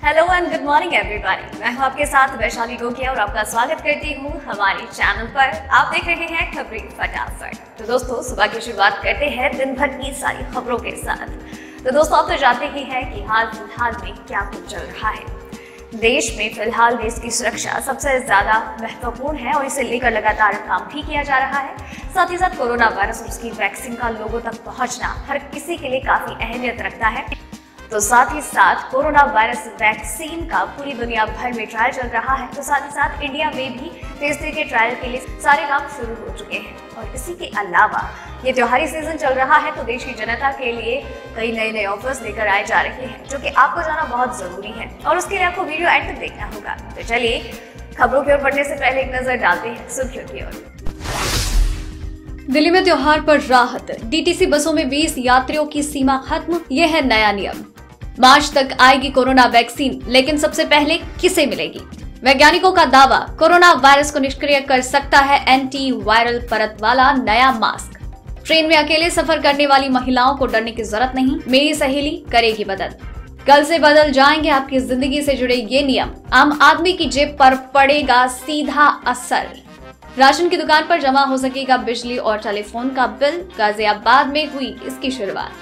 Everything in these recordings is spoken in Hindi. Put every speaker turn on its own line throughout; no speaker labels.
Hello and good morning everybody. मैं हूं आपके साथ वैशाली गोकिया और आपका स्वागत करती हूं हमारे चैनल पर। आप देख रहे हैं खबरें फटाफट। तो दोस्तों, सुबह की शुरुआत करते हैं दिन भर की सारी खबरों के साथ। तो दोस्तों, आप तो जानते ही हैं कि हाल फिलहाल में क्या कुछ चल रहा है। देश में फिलहाल देश की सुरक्षा सबसे ज्यादा महत्वपूर्ण है और इसे लेकर लगातार काम भी किया जा रहा है। साथ ही साथ कोरोना वायरस और उसकी वैक्सीन का लोगों तक पहुंचना हर किसी के लिए काफी अहमियत रखता है। तो साथ ही साथ कोरोना वायरस वैक्सीन का पूरी दुनिया भर में ट्रायल चल रहा है। तो साथ ही साथ इंडिया में भी फेज 3 के ट्रायल के लिए सारे काम शुरू हो चुके हैं। और इसी के अलावा ये त्योहारी सीजन चल रहा है, तो देश की जनता के लिए कई नए ऑफर्स लेकर आए जा रहे हैं, जो कि आपको जाना बहुत जरूरी है और उसके लिए आपको वीडियो एंड तक देखना होगा। तो चलिए खबरों की ओर बढ़ने से पहले एक नजर डालते हैं सुर्खियों की ओर।
दिल्ली में त्योहार पर राहत, डीटीसी बसों में 20 यात्रियों की सीमा खत्म, यह है नया नियम। मार्च तक आएगी कोरोना वैक्सीन, लेकिन सबसे पहले किसे मिलेगी? वैज्ञानिकों का दावा, कोरोना वायरस को निष्क्रिय कर सकता है एंटी वायरल परत वाला नया मास्क। ट्रेन में अकेले सफर करने वाली महिलाओं को डरने की जरूरत नहीं, मेरी सहेली करेगी मदद। कल से बदल जाएंगे आपकी जिंदगी से जुड़े ये नियम, आम आदमी की जेब पर पड़ेगा सीधा असर। राशन की दुकान पर जमा हो सकेगा बिजली और टेलीफोन का बिल, गाजियाबाद में हुई इसकी शुरुआत।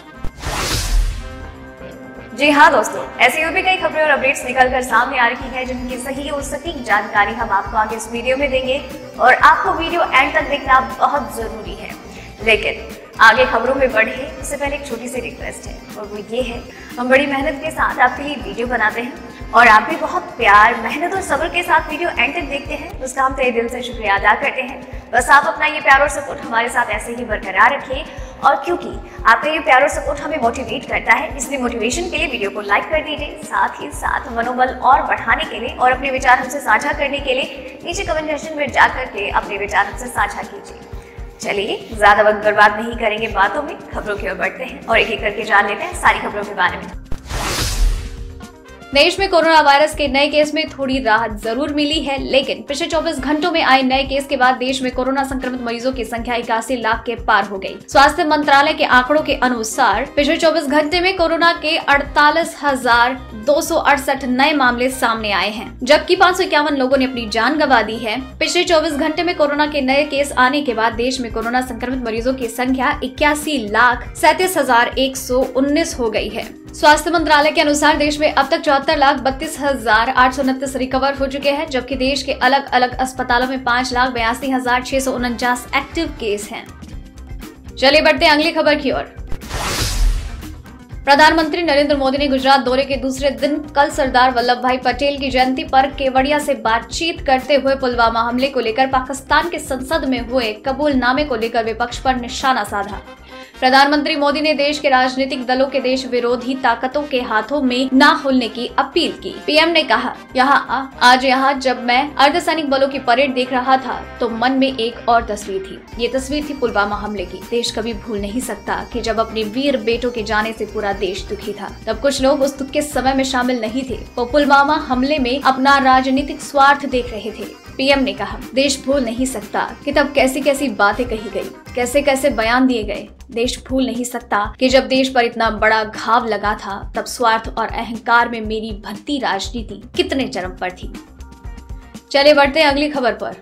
जी हाँ दोस्तों, ऐसी और भी कई खबरें और अपडेट्स निकलकर सामने आ रही है, जिनकी सही और सटीक जानकारी हम आपको आगे इस वीडियो में देंगे और आपको वीडियो एंड तक देखना बहुत जरूरी है। लेकिन आगे खबरों में बढ़े उससे पहले एक छोटी सी रिक्वेस्ट है, और वो ये है, हम बड़ी मेहनत के साथ आपके लिए वीडियो बनाते हैं और आप भी बहुत प्यार, मेहनत और सब्र के साथ वीडियो एंड तक देखते हैं। उसका हम तहे दिल से शुक्रिया अदा करते हैं। बस आप अपना ये प्यार और सपोर्ट हमारे साथ ऐसे ही बरकरार रखिए, और क्योंकि आपका ये प्यार और सपोर्ट हमें मोटिवेट करता है, इसलिए मोटिवेशन के लिए वीडियो को लाइक कर दीजिए। साथ ही साथ मनोबल और बढ़ाने के लिए और अपने विचार हमसे साझा करने के लिए नीचे कमेंट सेक्शन में जाकर के अपने विचार हमसे साझा कीजिए। चलिए ज्यादा वक्त बर्बाद नहीं करेंगे बातों में, खबरों की ओर बढ़ते हैं और एक एक करके जान लेते हैं सारी खबरों के बारे में।
देश में कोरोना वायरस के नए केस में थोड़ी राहत जरूर मिली है, लेकिन पिछले 24 घंटों में आए नए केस के बाद देश में कोरोना संक्रमित मरीजों की संख्या 81 लाख के पार हो गई। स्वास्थ्य मंत्रालय के आंकड़ों के अनुसार पिछले 24 घंटे में कोरोना के 48,268 नए मामले सामने आए हैं, जबकि 551 लोगों ने अपनी जान गंवा दी है। पिछले 24 घंटे में कोरोना के नए केस आने के बाद देश में कोरोना संक्रमित मरीजों की संख्या 81,37,119 हो गई है। स्वास्थ्य मंत्रालय के अनुसार देश में अब तक 74,32,829 रिकवर हो चुके हैं, जबकि देश के अलग अलग अस्पतालों में 5,82,649 एक्टिव केस हैं। चलिए बढ़ते हैं अगली खबर की ओर। प्रधानमंत्री नरेंद्र मोदी ने गुजरात दौरे के दूसरे दिन कल सरदार वल्लभ भाई पटेल की जयंती पर केवड़िया से बातचीत करते हुए पुलवामा हमले को लेकर पाकिस्तान के संसद में हुए कबूलनामे को लेकर विपक्ष पर निशाना साधा। प्रधानमंत्री मोदी ने देश के राजनीतिक दलों के देश विरोधी ताकतों के हाथों में न होने की अपील की। पीएम ने कहा, आज यहाँ जब मैं अर्धसैनिक बलों की परेड देख रहा था तो मन में एक और तस्वीर थी। ये तस्वीर थी पुलवामा हमले की। देश कभी भूल नहीं सकता कि जब अपने वीर बेटों के जाने से पूरा देश दुखी था, तब कुछ लोग उस दुख के समय में शामिल नहीं थे। वो पुलवामा हमले में अपना राजनीतिक स्वार्थ देख रहे थे। पीएम ने कहा, देश भूल नहीं सकता कि तब कैसी कैसी बातें कही गई, कैसे कैसे बयान दिए गए। देश भूल नहीं सकता कि जब देश पर इतना बड़ा घाव लगा था, तब स्वार्थ और अहंकार में मेरी भक्ति राजनीति कितने चरम पर थी। चलिए बढ़ते हैं अगली खबर पर।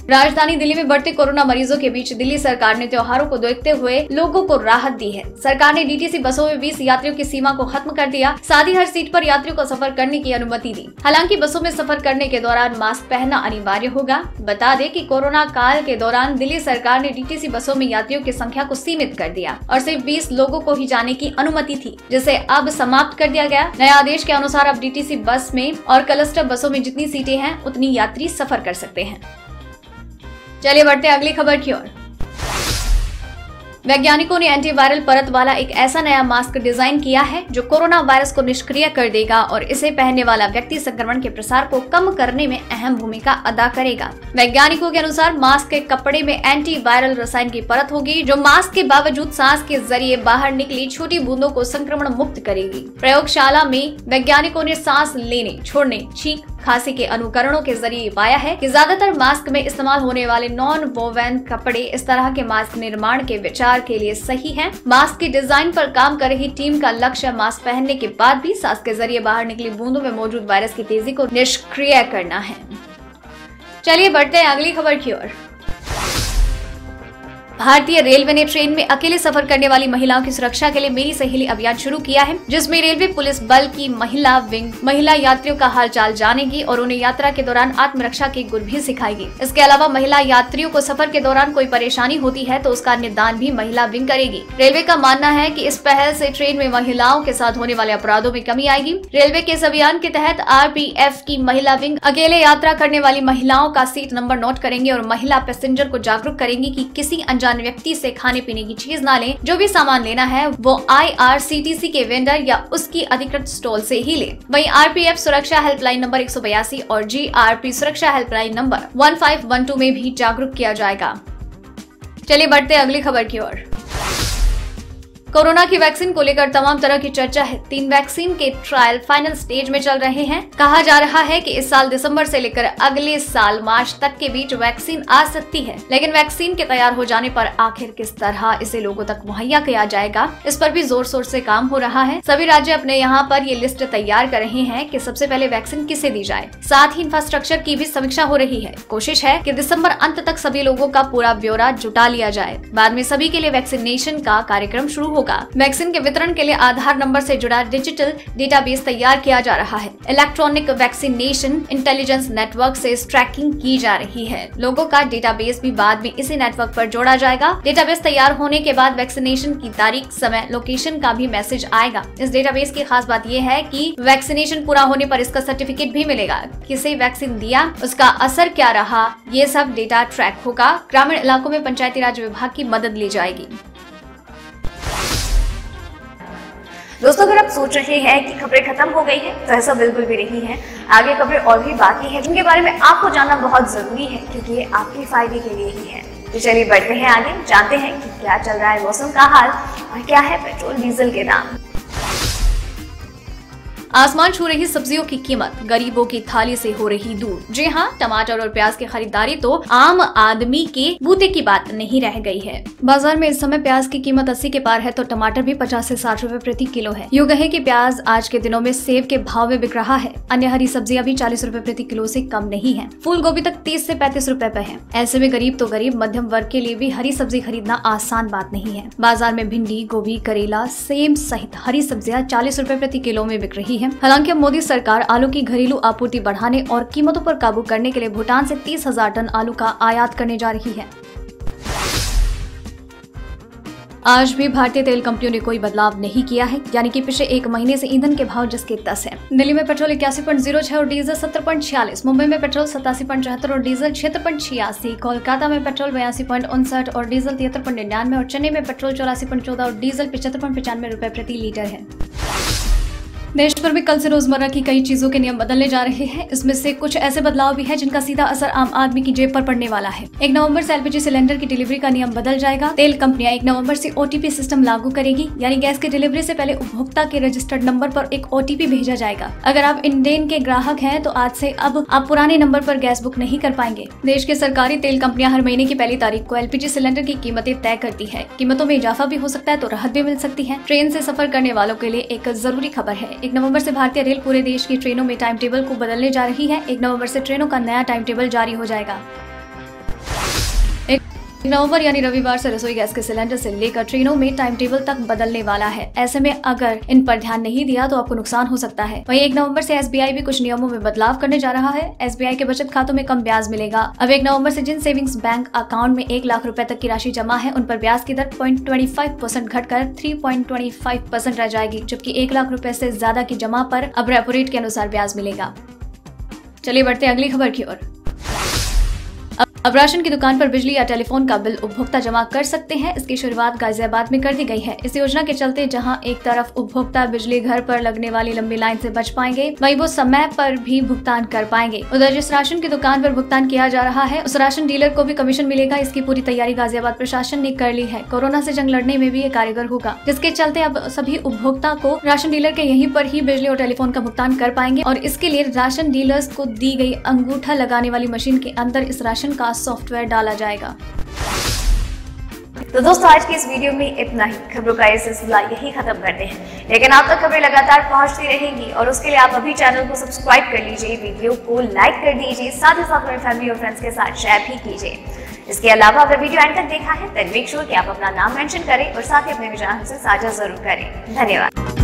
राजधानी दिल्ली में बढ़ते कोरोना मरीजों के बीच दिल्ली सरकार ने त्योहारों को देखते हुए लोगों को राहत दी है। सरकार ने डीटीसी बसों में 20 यात्रियों की सीमा को खत्म कर दिया। साथ ही हर सीट पर यात्रियों को सफर करने की अनुमति दी। हालांकि बसों में सफर करने के दौरान मास्क पहनना अनिवार्य होगा। बता दें कि कोरोना काल के दौरान दिल्ली सरकार ने डीटीसी बसों में यात्रियों की संख्या को सीमित कर दिया और सिर्फ 20 लोगों को ही जाने की अनुमति थी, जिसे अब समाप्त कर दिया गया। नए आदेश के अनुसार अब डीटीसी बस में और क्लस्टर बसों में जितनी सीटें हैं उतनी यात्री सफर कर सकते हैं। चलिए बढ़ते हैं अगली खबर की ओर। वैज्ञानिकों ने एंटीवायरल परत वाला एक ऐसा नया मास्क डिजाइन किया है जो कोरोना वायरस को निष्क्रिय कर देगा और इसे पहनने वाला व्यक्ति संक्रमण के प्रसार को कम करने में अहम भूमिका अदा करेगा। वैज्ञानिकों के अनुसार मास्क के कपड़े में एंटीवायरल रसायन की परत होगी, जो मास्क के बावजूद सांस के जरिए बाहर निकली छोटी बूंदों को संक्रमण मुक्त करेगी। प्रयोगशाला में वैज्ञानिकों ने सांस लेने, छोड़ने, छींक, खांसी के अनुकरणों के जरिए पाया है कि ज्यादातर मास्क में इस्तेमाल होने वाले नॉन वोवेन कपड़े इस तरह के मास्क निर्माण के विचार के लिए सही हैं। मास्क की डिजाइन पर काम कर रही टीम का लक्ष्य मास्क पहनने के बाद भी सांस के जरिए बाहर निकली बूंदों में मौजूद वायरस की तेजी को निष्क्रिय करना है। चलिए बढ़ते हैं अगली खबर की ओर। भारतीय रेलवे ने ट्रेन में अकेले सफर करने वाली महिलाओं की सुरक्षा के लिए मेरी सहेली अभियान शुरू किया है, जिसमें रेलवे पुलिस बल की महिला विंग महिला यात्रियों का हालचाल जानेगी और उन्हें यात्रा के दौरान आत्मरक्षा के गुर भी सिखाएगी। इसके अलावा महिला यात्रियों को सफर के दौरान कोई परेशानी होती है तो उसका निदान भी महिला विंग करेगी। रेलवे का मानना है कि इस पहल से ट्रेन में महिलाओं के साथ होने वाले अपराधों में कमी आएगी। रेलवे के इस अभियान के तहत RPF की महिला विंग अकेले यात्रा करने वाली महिलाओं का सीट नंबर नोट करेंगे और महिला पैसेंजर को जागरूक करेंगी कि किसी अनजान व्यक्ति से खाने पीने की चीज ना लें। जो भी सामान लेना है वो IRCTC के वेंडर या उसकी अधिकृत स्टॉल से ही ले। वहीं RPF सुरक्षा हेल्पलाइन नंबर 182 और GRP सुरक्षा हेल्पलाइन नंबर 1512 में भी जागरूक किया जाएगा। चलिए बढ़ते हैं अगली खबर की ओर। कोरोना की वैक्सीन को लेकर तमाम तरह की चर्चा है। 3 वैक्सीन के ट्रायल फाइनल स्टेज में चल रहे हैं। कहा जा रहा है कि इस साल दिसंबर से लेकर अगले साल मार्च तक के बीच वैक्सीन आ सकती है, लेकिन वैक्सीन के तैयार हो जाने पर आखिर किस तरह इसे लोगों तक मुहैया किया जाएगा, इस पर भी जोर शोर से काम हो रहा है। सभी राज्य अपने यहाँ पर ये लिस्ट तैयार कर रहे हैं कि सबसे पहले वैक्सीन किसे दी जाए। साथ ही इंफ्रास्ट्रक्चर की भी समीक्षा हो रही है। कोशिश है कि दिसंबर अंत तक सभी लोगों का पूरा ब्यौरा जुटा लिया जाए। बाद में सभी के लिए वैक्सीनेशन का कार्यक्रम शुरू होगा। वैक्सीन के वितरण के लिए आधार नंबर से जुड़ा डिजिटल डेटाबेस तैयार किया जा रहा है। इलेक्ट्रॉनिक वैक्सीनेशन इंटेलिजेंस नेटवर्क से ट्रैकिंग की जा रही है। लोगों का डेटाबेस भी बाद में इसी नेटवर्क पर जोड़ा जाएगा। डेटाबेस तैयार होने के बाद वैक्सीनेशन की तारीख, समय, लोकेशन का भी मैसेज आएगा। इस डेटाबेस की खास बात यह है कि वैक्सीनेशन पूरा होने पर इसका सर्टिफिकेट भी मिलेगा। किसे वैक्सीन दिया, उसका असर क्या रहा, ये सब डेटा ट्रैक होगा। ग्रामीण इलाकों में पंचायती राज विभाग की मदद ली जाएगी।
दोस्तों, अगर आप सोच रहे हैं कि खबरें खत्म हो गई है तो ऐसा बिल्कुल भी नहीं है। आगे खबरें और भी बाकी है जिनके बारे में आपको जानना बहुत जरूरी है, क्योंकि ये आपके फायदे के लिए ही है। तो चलिए बढ़ते हैं आगे, जानते हैं कि क्या चल रहा है मौसम का हाल और क्या है पेट्रोल डीजल के दाम।
आसमान छू रही सब्जियों की कीमत गरीबों की थाली से हो रही दूर। जी हाँ, टमाटर और प्याज की खरीदारी तो आम आदमी के बूते की बात नहीं रह गई है। बाजार में इस समय प्याज की कीमत 80 के पार है तो टमाटर भी 50 से 60 रुपए प्रति किलो है। यूं कहे कि प्याज आज के दिनों में सेब के भाव में बिक रहा है। अन्य हरी सब्जियां भी 40 रुपए प्रति किलो से कम नहीं है। फूल गोभी तक 30 से 35 रुपए पे है। ऐसे में गरीब तो गरीब, मध्यम वर्ग के लिए भी हरी सब्जी खरीदना आसान बात नहीं है। बाजार में भिंडी, गोभी, करेला, सेम सहित हरी सब्जियां 40 रुपए प्रति किलो में बिक रही है। हालांकि मोदी सरकार आलू की घरेलू आपूर्ति बढ़ाने और कीमतों पर काबू करने के लिए भूटान से 30,000 टन आलू का आयात करने जा रही है। आज भी भारतीय तेल कंपनियों ने कोई बदलाव नहीं किया है, यानी कि पिछले 1 महीने से ईंधन के भाव जिसके तस है। दिल्ली में पेट्रोल 81.06 और डीजल 70.46, मुंबई में पेट्रोल 87.74 और डीजल 76.86, कोलकाता में पेट्रोल 82.59 और डीजल 73.99 और चेन्नई में पेट्रोल 84.14 और डीजल 75.95 रुपए प्रति लीटर है। देश भर में कल से रोजमर्रा की कई चीजों के नियम बदलने जा रहे हैं। इसमें से कुछ ऐसे बदलाव भी है जिनका सीधा असर आम आदमी की जेब पर पड़ने वाला है। 1 नवंबर से LPG सिलेंडर की डिलीवरी का नियम बदल जाएगा। तेल कंपनियां 1 नवंबर से OTP सिस्टम लागू करेगी, यानी गैस की डिलीवरी से पहले उपभोक्ता के रजिस्टर्ड नंबर पर एक OTP भेजा जाएगा। अगर आप इंडेन के ग्राहक हैं तो आज से अब आप पुराने नंबर पर गैस बुक नहीं कर पाएंगे। देश के सरकारी तेल कंपनियां हर महीने की पहली तारीख को LPG सिलेंडर की कीमतें तय करती है। कीमतों में इजाफा भी हो सकता है तो राहत भी मिल सकती है। ट्रेन से सफर करने वालों के लिए एक जरूरी खबर है। 1 नवंबर से भारतीय रेल पूरे देश की ट्रेनों में टाइम टेबल को बदलने जा रही है। 1 नवंबर से ट्रेनों का नया टाइम टेबल जारी हो जाएगा। 1 नवंबर यानी रविवार से रसोई गैस के सिलेंडर से लेकर ट्रेनों में टाइम टेबल तक बदलने वाला है। ऐसे में अगर इन पर ध्यान नहीं दिया तो आपको नुकसान हो सकता है। वहीं 1 नवंबर से SBI भी कुछ नियमों में बदलाव करने जा रहा है। SBI के बचत खातों में कम ब्याज मिलेगा। अब 1 नवंबर से जिन सेविंग्स बैंक अकाउंट में 1 लाख रुपए तक की राशि जमा है उन पर ब्याज की दर 0.25% घटकर 3.25% रह जाएगी, जबकि 1 लाख रुपए से ज्यादा की जमा पर अब रेपो रेट के अनुसार ब्याज मिलेगा। चलिए बढ़ते अगली खबर की ओर। अब राशन की दुकान पर बिजली या टेलीफोन का बिल उपभोक्ता जमा कर सकते हैं। इसकी शुरुआत गाजियाबाद में कर दी गई है। इस योजना के चलते जहां एक तरफ उपभोक्ता बिजली घर पर लगने वाली लंबी लाइन से बच पाएंगे, वहीं वो समय पर भी भुगतान कर पाएंगे। उधर जिस राशन की दुकान पर भुगतान किया जा रहा है उस राशन डीलर को भी कमीशन मिलेगा। इसकी पूरी तैयारी गाजियाबाद प्रशासन ने कर ली है। कोरोना से जंग लड़ने में भी ये कारगर होगा, जिसके चलते अब सभी उपभोक्ता को राशन डीलर के यहीं पर ही बिजली और टेलीफोन का भुगतान कर पाएंगे और इसके लिए राशन डीलर्स को दी गई अंगूठा लगाने वाली मशीन के अंदर इस राशन का सॉफ्टवेयर डाला जाएगा।
तो दोस्तों आज की इस वीडियो में इतना ही। खबरों का ये सिलसिला यही खत्म करते हैं, लेकिन आप तक खबरें लगातार पहुंचती रहेंगी और उसके लिए आप अभी चैनल को सब्सक्राइब कर लीजिए, वीडियो को लाइक कर दीजिए, साथ ही साथ अपने फैमिली और फ्रेंड्स के साथ शेयर भी कीजिए। इसके अलावा अगर वीडियो एंड तक देखा है तो मेक श्योर कि आप अपना नाम मेंशन करें और साथ ही अपने विचार से साझा जरूर करें। धन्यवाद।